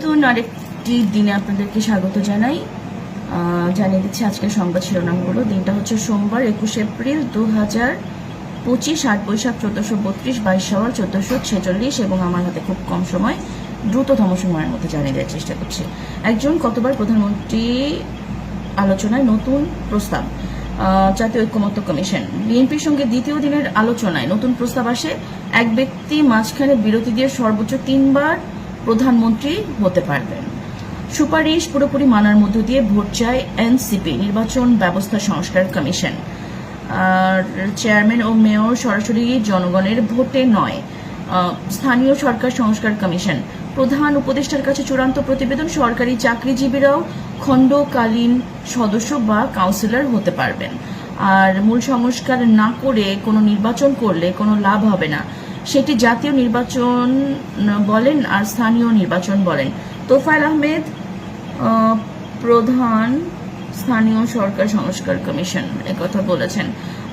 নতুন আরেকটি দিনে আপনাদেরকে স্বাগত জানাই। জানিয়ে দিচ্ছি আজকের সংবাদ শিরোনামগুলো। দিনটা হচ্ছে সোমবার 21 এপ্রিল 2025, 8 বৈশাখ 1432, 22 শাওয়াল 1446 এবং আমার হাতে খুব কম সময়, দ্রুততম সময়ের মধ্যে জানিয়ে দেওয়ার চেষ্টা করছি। একজন কতবার প্রধানমন্ত্রী আলোচনায় নতুন প্রস্তাব। জাতীয় ঐক্যমত্য কমিশন বিএনপির সঙ্গে দ্বিতীয় দিনের আলোচনায় নতুন প্রস্তাব আসে। এক ব্যক্তি মাঝখানে বিরতি দিয়ে সর্বোচ্চ 3 বার প্রধানমন্ত্রী হতে পারবেন। সুপারিশ পুরোপুরি মানার মধ্য দিয়ে ভোট চায় এনসিপি। নির্বাচন ব্যবস্থা সংস্কার কমিশন। আর চেয়ারম্যান ও মেয়র সরাসরি জনগণের ভোটে নয়। স্থানীয় সরকার সংস্কার কমিশন প্রধান উপদেষ্টার কাছে চূড়ান্ত প্রতিবেদন। সরকারি চাকরিজীবীরাও খণ্ডকালীন সদস্য বা কাউন্সিলর হতে পারবেন। আর মূল সংস্কার না করে কোনো নির্বাচন করলে কোনো লাভ হবে না, সেটি জাতীয় নির্বাচন বলেন আর স্থানীয় নির্বাচন বলেন। তোফায়েল আহমেদ, প্রধান স্থানীয় সরকার সংস্কার কমিশন, একথা বলেছেন।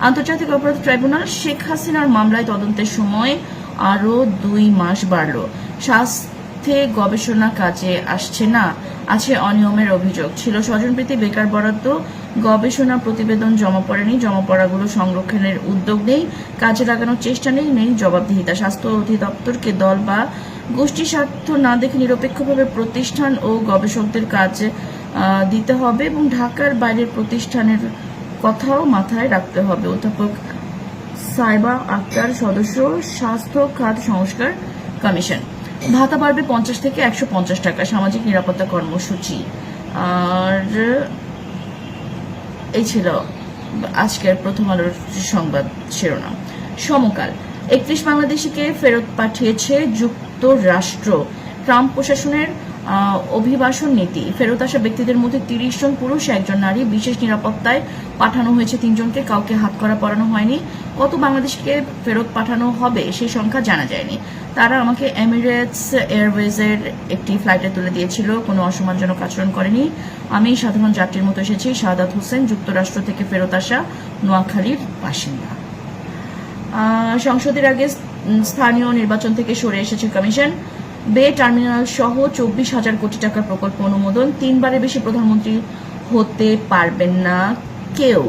আন্তর্জাতিক অপরাধ ট্রাইব্যুনাল শেখ হাসিনার মামলায় তদন্তের সময় আরও 2 মাস বাড়ল। স্বাস্থ্যে গবেষণা কাজে আসছে না, আছে অনিয়মের অভিযোগ। ছিল স্বজনপ্রীতি, বেকার বরাদ্দ, গবেষণা প্রতিবেদন জমা পড়েনি, জমা পড়াগুলো সংরক্ষণের উদ্যোগ নেই, কাজে লাগানোর চেষ্টা নেই, নেই জবাবদিহিতা। স্বাস্থ্য অধিদপ্তরকে দল বা গোষ্ঠী স্বার্থ না দেখে নিরপেক্ষভাবে প্রতিষ্ঠান ও গবেষকদের কাজ দিতে হবে এবং ঢাকার বাইরের প্রতিষ্ঠানের কথাও মাথায় রাখতে হবে। অধ্যাপক সাইবা আক্তার, সদস্য, স্বাস্থ্য খাত সংস্কার কমিশন। ভাতা বাড়বে 50 থেকে 150 টাকা, সামাজিক নিরাপত্তা কর্মসূচি। আর এই ছিল আজকের প্রথম আলোর সংবাদ শিরোনাম। সমকাল 31 বাংলাদেশিকে ফেরত পাঠিয়েছে যুক্তরাষ্ট্র। ট্রাম্প প্রশাসনের অভিবাসন নীতি। ফেরত আসা ব্যক্তিদের মধ্যে 30 জন পুরুষ, 1 জন নারী। বিশেষ নিরাপত্তায় পাঠানো হয়েছে 3 জনকে, কাউকে হাতকড়া পরানো হয়নি। কত বাংলাদেশকে ফেরত পাঠানো হবে সেই সংখ্যা জানা যায়নি। তারা আমাকে এমিরেটস এয়ারওয়েজের একটি ফ্লাইটে তুলে দিয়েছিল, কোনো অসম্মানজনক আচরণ করেনি। আমি সাধারণ যাত্রীর মতো এসেছি। শাহাদাত হোসেন, যুক্তরাষ্ট্র থেকে ফেরত আসা, নোয়াখালীর বাসিন্দা। সংসদের আগে স্থানীয় নির্বাচন থেকে সরে এসেছে কমিশন। বে টার্মিনাল সহ 24,000 কোটি টাকার প্রকল্প অনুমোদন। 3 বারের বেশি প্রধানমন্ত্রী হতে পারবেন না কেউ।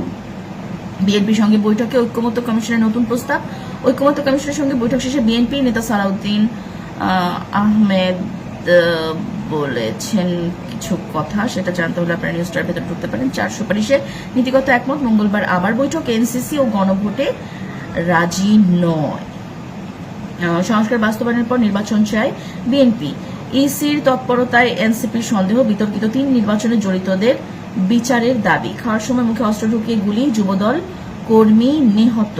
বিএনপির সঙ্গে বৈঠকে ঐক্যমত্য কমিশনের নতুন প্রস্তাব। ঐক্যমত্য কমিশনের সঙ্গে বৈঠক শেষে বিএনপি নেতা সালাউদ্দিন আহমেদ বলেছেন কিছু কথা, সেটা জানতে হলে আপনারা নিউজটার ভেতর ঢুকতে পারেন। 4 সুপারিশে নীতিগত একমত। মঙ্গলবার আবার বৈঠক। এনসিসি ও গণভোটে রাজি নয়। সংস্কার বাস্তবায়নের পর নির্বাচন চায় বিএনপি। ইসির তৎপরতায় এনসিপির সন্দেহ। বিতর্কিত 3 নির্বাচনে জড়িতদের বিচারের দাবি। খাওয়ার সময় মুখে অস্ত্র ঢুকিয়ে গুলি, যুবদল কর্মী নিহত।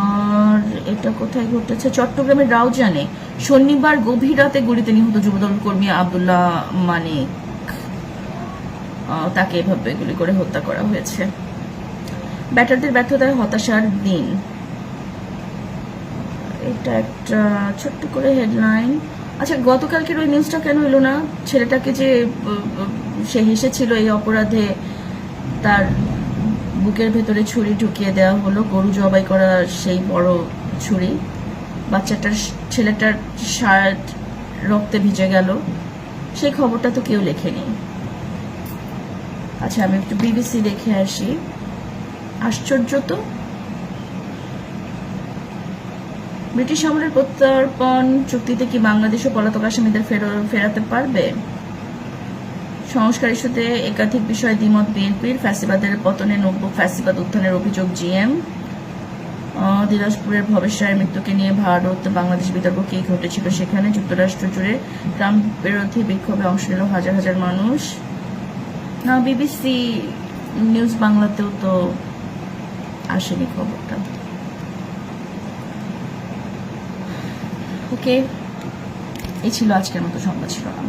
আর এটা কোথায় ঘটেছে? চট্টগ্রামের রাউজানে শনিবার গভীর রাতে গুলিতে নিহত যুবদল কর্মী আব্দুল্লাহ মানিক। তাকে এভাবে গুলি করে হত্যা করা হয়েছে। ব্যাটারদের ব্যর্থতায় হতাশার দিন। এটা একটা ছোট্ট করে হেডলাইন। আচ্ছা, গতকালকের ওই নিউজটা কেন এলো না? ছেলেটাকে যে সে হেসেছিল এই অপরাধে, তার বুকের ভেতরে ছুরি ঢুকিয়ে দেওয়া হলো, গরু জবাই করা সেই বড় ছুরি। ছেলেটার শার্ট রক্তে ভিজে গেল, সেই খবরটা তো কেউ লেখেনি। আচ্ছা, আমি একটু বিবিসি দেখে আসি। আশ্চর্য তো। ব্রিটিশ আমলের প্রত্যর্পণ চুক্তিতে কি বাংলাদেশ ও পলাতক আসামিদের ফেরাতে পারবে? সংস্কার ইস্যুতে একাধিক বিষয়ে দ্বিমত বিএনপির। ফ্যাসিবাদের পতনে নব্য ফ্যাসিবাদ উত্থানের অভিযোগ জিএম। দিনাজপুরের ভবেশ রায়ের মৃত্যুকে নিয়ে ভারত বাংলাদেশ বিতর্ক কি ঘটেছিল সেখানে? যুক্তরাষ্ট্র জুড়ে ট্রাম্প বিরোধী বিক্ষোভে অংশ নিল হাজার হাজার মানুষ। না, বিবিসি নিউজ বাংলাতেও তো আসেনি খবরটা। ওকে, এই ছিল আজকের মতো সংবাদ শিরোনাম।